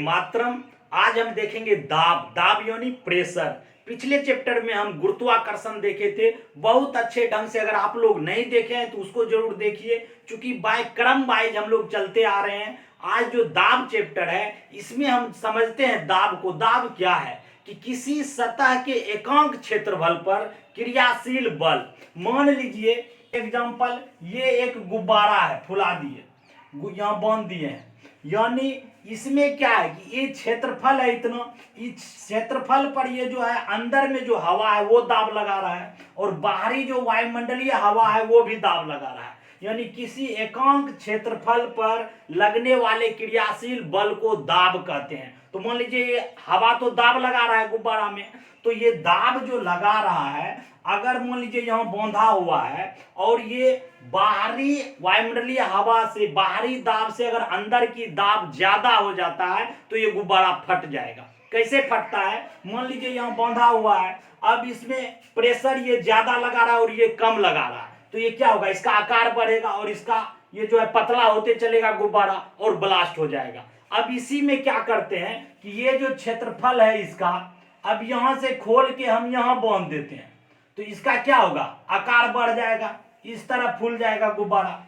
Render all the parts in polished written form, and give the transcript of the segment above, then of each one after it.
मात्रम आज हम देखेंगे दाब। दाब यानी प्रेशर। पिछले चैप्टर में हम गुरुत्वाकर्षण देखे थे, बहुत अच्छे ढंग से। अगर आप लोग नहीं देखे हैं तो उसको जरूर देखिए, क्योंकि बाय क्रम वाइज हम लोग चलते आ रहे हैं। आज जो दाब चैप्टर है इसमें हम समझते हैं दाब को। दाब क्या है कि किसी सतह के एकांक क्षेत्रफल पर क्रियाशील बल। मान लीजिए एग्जांपल, ये एक गुब्बारा है, फुला दिए, यहाँ बांध दिए हैं, यानी इसमें क्या है कि ये क्षेत्रफल है इतना, इस क्षेत्रफल पर ये जो है अंदर में जो हवा है वो दाब लगा रहा है, और बाहरी जो वायुमंडलीय हवा है वो भी दाब लगा रहा है। यानी किसी एकांक क्षेत्रफल पर लगने वाले क्रियाशील बल को दाब कहते हैं। तो मान लीजिए ये हवा तो दाब लगा रहा है गुब्बारा में, तो ये दाब जो लगा रहा है, अगर मान लीजिए यहाँ बंधा हुआ है और ये बाहरी वायुमंडलीय हवा से, बाहरी दाब से अगर अंदर की दाब ज्यादा हो जाता है तो ये गुब्बारा फट जाएगा। कैसे फटता है? मान लीजिए यहाँ बंधा हुआ है, अब इसमें प्रेशर ये ज्यादा लगा रहा है और ये कम लगा रहा है, तो ये क्या होगा, इसका आकार बढ़ेगा और इसका ये जो है पतला होते चलेगा गुब्बारा और ब्लास्ट हो जाएगा। अब इसी में क्या करते हैं कि ये जो क्षेत्रफल है इसका, अब यहां से खोल के हम यहां बांध देते हैं, तो इसका क्या होगा, आकार बढ़ जाएगा, इस तरह फूल जाएगा गुब्बारा।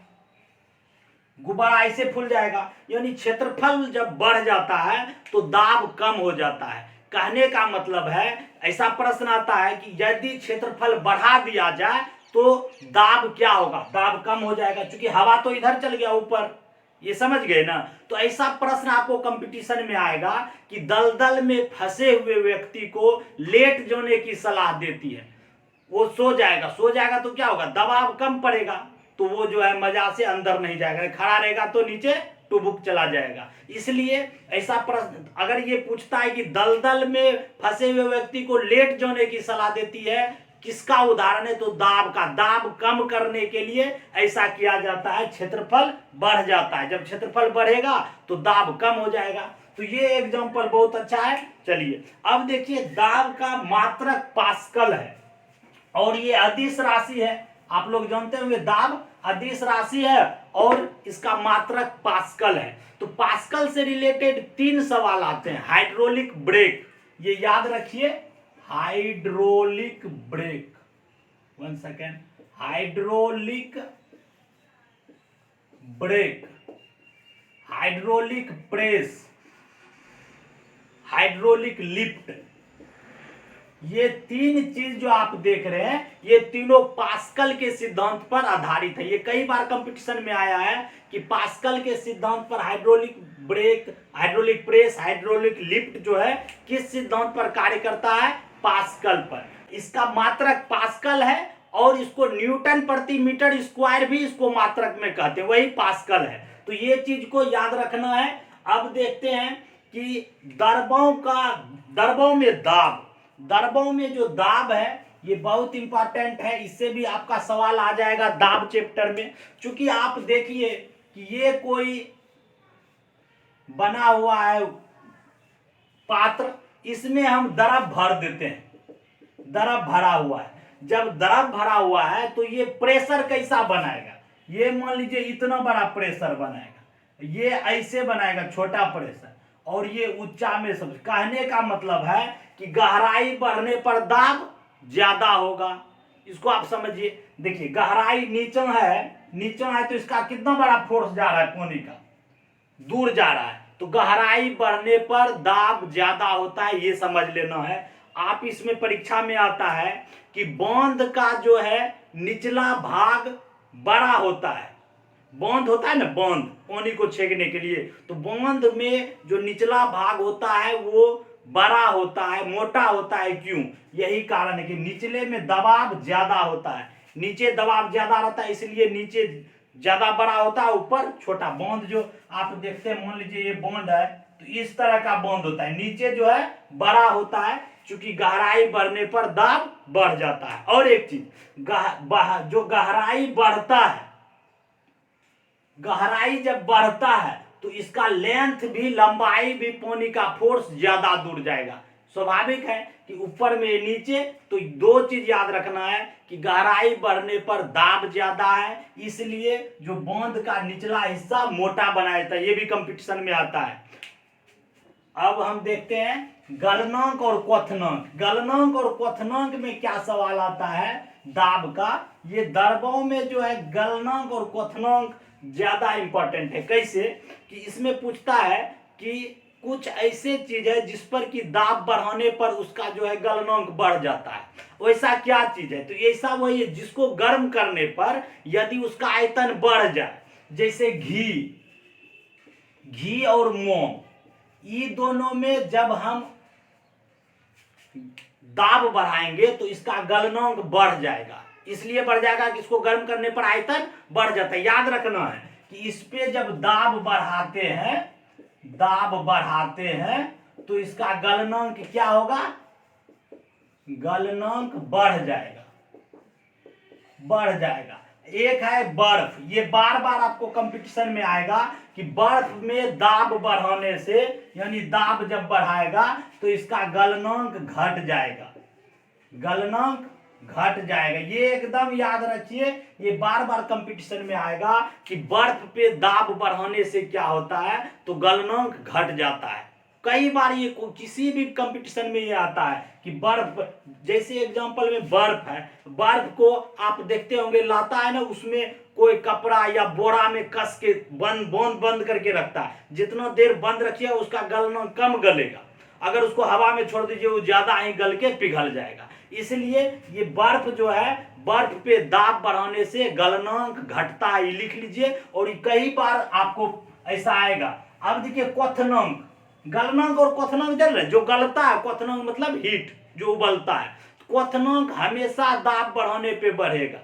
गुब्बारा ऐसे फूल जाएगा। यानी क्षेत्रफल जब बढ़ जाता है तो दाब कम हो जाता है। कहने का मतलब है, ऐसा प्रश्न आता है कि यदि क्षेत्रफल बढ़ा दिया जाए तो दाब क्या होगा, दाब कम हो जाएगा, क्योंकि हवा तो इधर चल गया ऊपर। ये समझ गए ना? तो ऐसा प्रश्न आपको कंपटीशन में आएगा कि दलदल में फंसे हुए व्यक्ति को लेट जाने की सलाह देती है, वो सो जाएगा। सो जाएगा तो क्या होगा, दबाव कम पड़ेगा, तो वो जो है मजा से अंदर नहीं जाएगा। खड़ा रहेगा तो नीचे टुबुक चला जाएगा। इसलिए ऐसा प्रश्न अगर ये पूछता है कि दलदल में फंसे हुए व्यक्ति को लेट जाने की सलाह देती है, किसका उदाहरण है, तो दाब का। दाब कम करने के लिए ऐसा किया जाता है, क्षेत्रफल बढ़ जाता है। जब क्षेत्रफल बढ़ेगा तो दाब कम हो जाएगा। तो ये एग्जांपल बहुत अच्छा है। चलिए अब देखिए, दाब का मात्रक पास्कल है और ये अदिश राशि है। आप लोग जानते होंगे दाब अदिश राशि है और इसका मात्रक पास्कल है। तो पास्कल से रिलेटेड 3 सवाल आते हैं। हाइड्रोलिक ब्रेक, ये याद रखिए, hydraulic brake, 1 second, hydraulic brake, hydraulic press, hydraulic lift, ये 3 चीज जो आप देख रहे हैं ये तीनों पास्कल के सिद्धांत पर आधारित है। ये कई बार कंपटीशन में आया है कि पास्कल के सिद्धांत पर hydraulic brake, hydraulic press, hydraulic lift जो है किस सिद्धांत पर कार्य करता है, पास्कल पर। इसका मात्रक पास्कल है और इसको न्यूटन प्रति मीटर स्क्वायर भी इसको मात्रक में कहते हैं, वही पास्कल है। तो ये चीज को याद रखना है। अब देखते हैं कि दरबों में दाब, दरबों में जो दाब है ये बहुत इंपॉर्टेंट है। इससे भी आपका सवाल आ जाएगा दाब चैप्टर में। क्योंकि आप देखिए कि ये कोई बना हुआ है पात्र, इसमें हम दरब भर देते हैं, दरब भरा हुआ है। जब दरब भरा हुआ है तो ये प्रेशर कैसा बनाएगा, ये मान लीजिए इतना बड़ा प्रेशर बनाएगा, ये ऐसे बनाएगा छोटा प्रेशर, और ये ऊंचा में सब। कहने का मतलब है कि गहराई बढ़ने पर दाब ज्यादा होगा। इसको आप समझिए। देखिए गहराई नीचा है तो इसका कितना बड़ा फोर्स जा रहा है, पानी का दूर जा रहा है, तो गहराई बढ़ने पर दाब ज्यादा होता है, ये समझ लेना है। आप इसमें परीक्षा में आता है कि बांध का जो है निचला भाग बड़ा होता है। बांध होता है ना, बांध पानी को छेकने के लिए, तो बांध में जो निचला भाग होता है वो बड़ा होता है, मोटा होता है। क्यों? यही कारण है कि निचले में दबाव ज्यादा होता है, नीचे दबाव ज्यादा रहता है, इसलिए नीचे ज्यादा बड़ा होता है, ऊपर छोटा। बांध जो आप देखते हैं, मान लीजिए ये बांध है तो इस तरह का बांध होता है, नीचे जो है बड़ा होता है, क्योंकि गहराई बढ़ने पर दाब बढ़ जाता है। और एक चीज, जो गहराई बढ़ता है, गहराई जब बढ़ता है तो इसका लेंथ भी, लंबाई भी, पानी का फोर्स ज्यादा दूर जाएगा। स्वाभाविक है कि ऊपर में नीचे। तो 2 चीज याद रखना है कि गहराई बढ़ने पर दाब ज्यादा है, इसलिए जो बांध का निचला हिस्सा मोटा बनाया जाता है। ये भी कंपटीशन में आता है। अब हम देखते हैं गलनांक और क्वथनांक। गलनांक और क्वथनांक में क्या सवाल आता है दाब का। ये दरबाव में जो है गलनांक और क्वथनांक ज्यादा इंपॉर्टेंट है। कैसे कि इसमें पूछता है कि कुछ ऐसे चीज है जिस पर कि दाब बढ़ाने पर उसका जो है गलनांक बढ़ जाता है। वैसा क्या चीज है, तो ऐसा वही है जिसको गर्म करने पर यदि उसका आयतन बढ़ जाए, जैसे घी और मोम, ये दोनों में जब हम दाब बढ़ाएंगे तो इसका गलनांक बढ़ जाएगा। इसलिए बढ़ जाएगा कि इसको गर्म करने पर आयतन बढ़ जाता है। याद रखना है कि इस पे जब दाब बढ़ाते हैं तो इसका गलनांक क्या होगा, गलनांक बढ़ जाएगा। एक है बर्फ, ये बार बार आपको कंपटीशन में आएगा कि बर्फ में दाब बढ़ाने से, यानी दाब जब बढ़ाएगा तो इसका गलनांक घट जाएगा। ये एकदम याद रखिए, ये बार बार कंपटीशन में आएगा कि बर्फ पे दाब बढ़ाने से क्या होता है तो गलनांक घट जाता है। कई बार ये किसी भी कंपटीशन में ये आता है कि बर्फ, जैसे एग्जांपल में बर्फ है, बर्फ को आप देखते होंगे लाता है ना, उसमें कोई कपड़ा या बोरा में कस के बंद करके रखता है। जितना देर बंद रखिए उसका गलना कम गलेगा, अगर उसको हवा में छोड़ दीजिए वो ज्यादा ही गल के पिघल जाएगा। इसलिए ये बर्फ जो है, बर्फ पे दाब बढ़ाने से गलनांक घटता है, लिख लीजिए। और कई बार आपको ऐसा आएगा। अब देखिए क्वथनांक, गलनांक और क्वथनांक जान रहे, जो गलता है, क्वथनांक मतलब हीट, जो उबलता है। क्वथनांक हमेशा दाब बढ़ाने पे बढ़ेगा।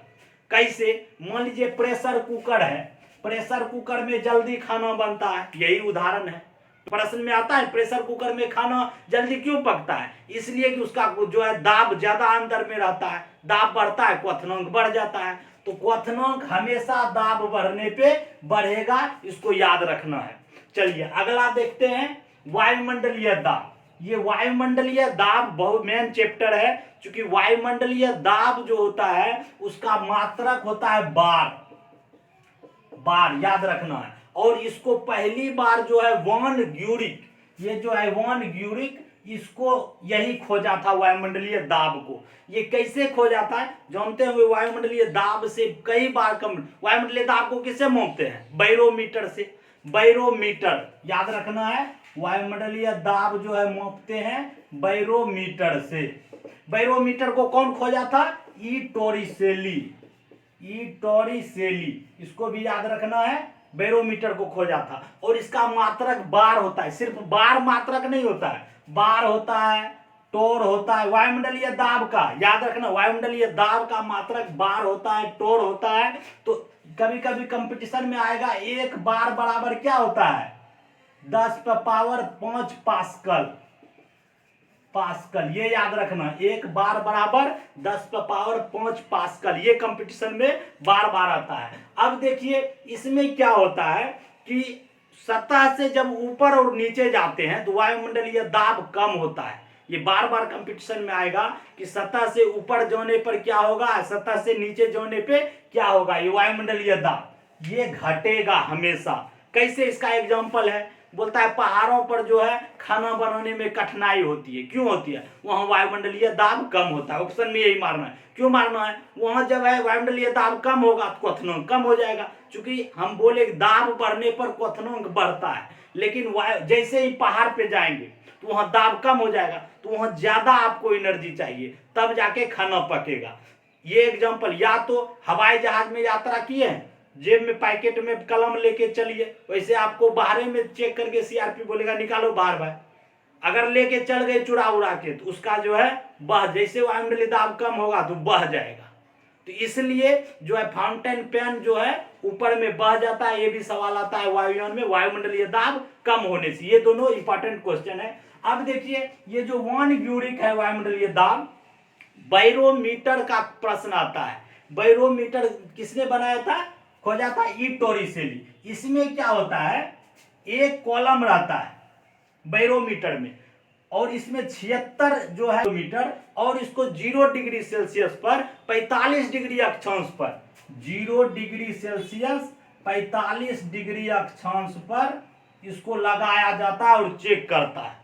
कैसे, मान लीजिए प्रेशर कुकर है, प्रेशर कुकर में जल्दी खाना बनता है, यही उदाहरण है। प्रश्न में आता है प्रेशर कुकर में खाना जल्दी क्यों पकता है, इसलिए कि उसका जो है दाब ज्यादा अंदर में रहता है, दाब बढ़ता है क्वथनांक बढ़ जाता है। तो क्वथनांक हमेशा दाब बढ़ने पे बढ़ेगा, इसको याद रखना है। चलिए अगला देखते हैं वायुमंडलीय दाब। ये वायुमंडलीय दाब बहुत मेन चैप्टर है, क्योंकि वायुमंडलीय दाब जो होता है उसका मात्रक होता है बार, याद रखना है। और इसको पहली बार जो है वॉन ग्यूरिक, ये जो है वॉन ग्यूरिक, इसको यही खोजा था वायुमंडलीय दाब को। ये कैसे खोजा था जानते हुए, वायुमंडलीय दाब से कई बार कम, वायुमंडलीय दाब को किससे मापते हैं, बैरोमीटर से। बैरोमीटर याद रखना है, वायुमंडलीय दाब जो है मापते हैं बैरोमीटर से। बैरोमीटर को कौन खोजा था, ई टोरिसेली, इसको भी याद रखना है, बैरोमीटर को खोजा था। और इसका मात्रक बार होता है, सिर्फ बार मात्रक नहीं होता है, बार होता है, टोर होता है। वायुमंडलीय दाब का याद रखना, वायुमंडलीय दाब का मात्रक बार होता है, टोर होता है। तो कभी कभी कंपटीशन में आएगा, एक बार बराबर क्या होता है 10⁵ पास्कल, ये याद रखना, एक बार बराबर 10⁵ पास्कल, ये कंपटीशन में बार बार आता है। अब देखिए इसमें क्या होता है कि सतह से जब ऊपर और नीचे जाते हैं तो वायुमंडलीय दाब कम होता है। ये बार बार कंपटीशन में आएगा कि सतह से ऊपर जाने पर क्या होगा, सतह से नीचे जाने पे क्या होगा, ये वायुमंडलीय दाब ये घटेगा हमेशा। कैसे, इसका एग्जांपल है, बोलता है पहाड़ों पर जो है खाना बनाने में कठिनाई होती है, क्यों होती है, वहां वायुमंडलीय दाब कम होता है। ऑप्शन में यही मारना है, क्यों मारना है, वहां जब है वायुमंडलीय दाब कम होगा तो क्वथनांक कम हो जाएगा। क्योंकि हम बोले दाब बढ़ने पर क्वथनांक बढ़ता है, लेकिन जैसे ही पहाड़ पे जाएंगे तो वहां दाब कम हो जाएगा, तो वहां ज्यादा आपको एनर्जी चाहिए, तब जाके खाना पकेगा। ये एग्जांपल, या तो हवाई जहाज में यात्रा किए, जेब में पैकेट में कलम लेके चलिए, वैसे आपको बाहर में चेक करके सीआरपी बोलेगा निकालो बाहर भाई, अगर लेके चल गए चुरा उड़ा के तो उसका जो है बह, जैसे वायुमंडलीय दाब कम होगा तो बह जाएगा। तो इसलिए जो है फाउंटेन पेन जो है ऊपर में बह जाता है, ये भी सवाल आता है वायुयान में वायुमंडलीय दाब कम होने से। ये दोनों इंपॉर्टेंट क्वेश्चन है। अब देखिए ये जो वॉन ग्यूरिक है वायुमंडलीय दाब, बैरोमीटर का प्रश्न आता है। बैरोमीटर किसने बनाया था, खोजा था ई टोरिसेली। इसमें क्या होता है, एक कॉलम रहता है बैरोमीटर में, और इसमें 76 जो है मीटर, और इसको 0 डिग्री सेल्सियस पर 45 डिग्री अक्षांश पर, 0 डिग्री सेल्सियस 45 डिग्री अक्षांश पर इसको लगाया जाता है और चेक करता है।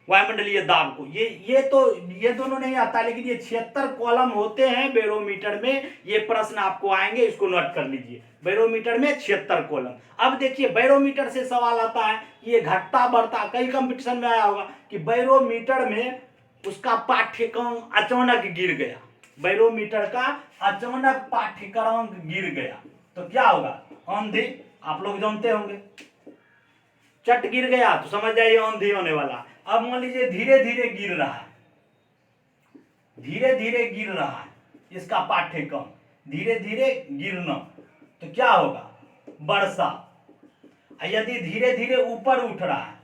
वायुमंडलीय दाब को। ये दोनों नहीं आता, लेकिन ये 76 कॉलम होते हैं बैरोमीटर में। ये प्रश्न आपको आएंगे, इसको नोट कर लीजिए। बैरोमीटर में 76 कॉलम। अब देखिए बैरोमीटर से सवाल आता है, ये घटता बढ़ता, कई कंपटीशन में आया होगा कि बैरोमीटर में उसका पाठ्यक्रम अचानक गिर गया, बैरोमीटर का अचानक पाठ्यक्रम गिर गया तो क्या होगा? आंधी। आप लोग जानते होंगे, चट गिर गया तो समझ जाइए आंधी होने वाला। अब मान लीजिए धीरे धीरे गिर रहा है, धीरे धीरे गिर रहा है, इसका पाठ्यक्रम धीरे धीरे गिरना, तो क्या होगा? वर्षा। यदि धीरे धीरे ऊपर उठ रहा है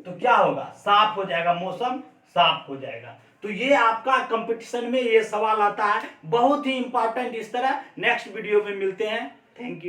तो क्या होगा? साफ हो जाएगा, मौसम साफ हो जाएगा। तो ये आपका कंपटीशन में ये सवाल आता है, बहुत ही इंपॉर्टेंट। इस तरह नेक्स्ट वीडियो में मिलते हैं। Thank you.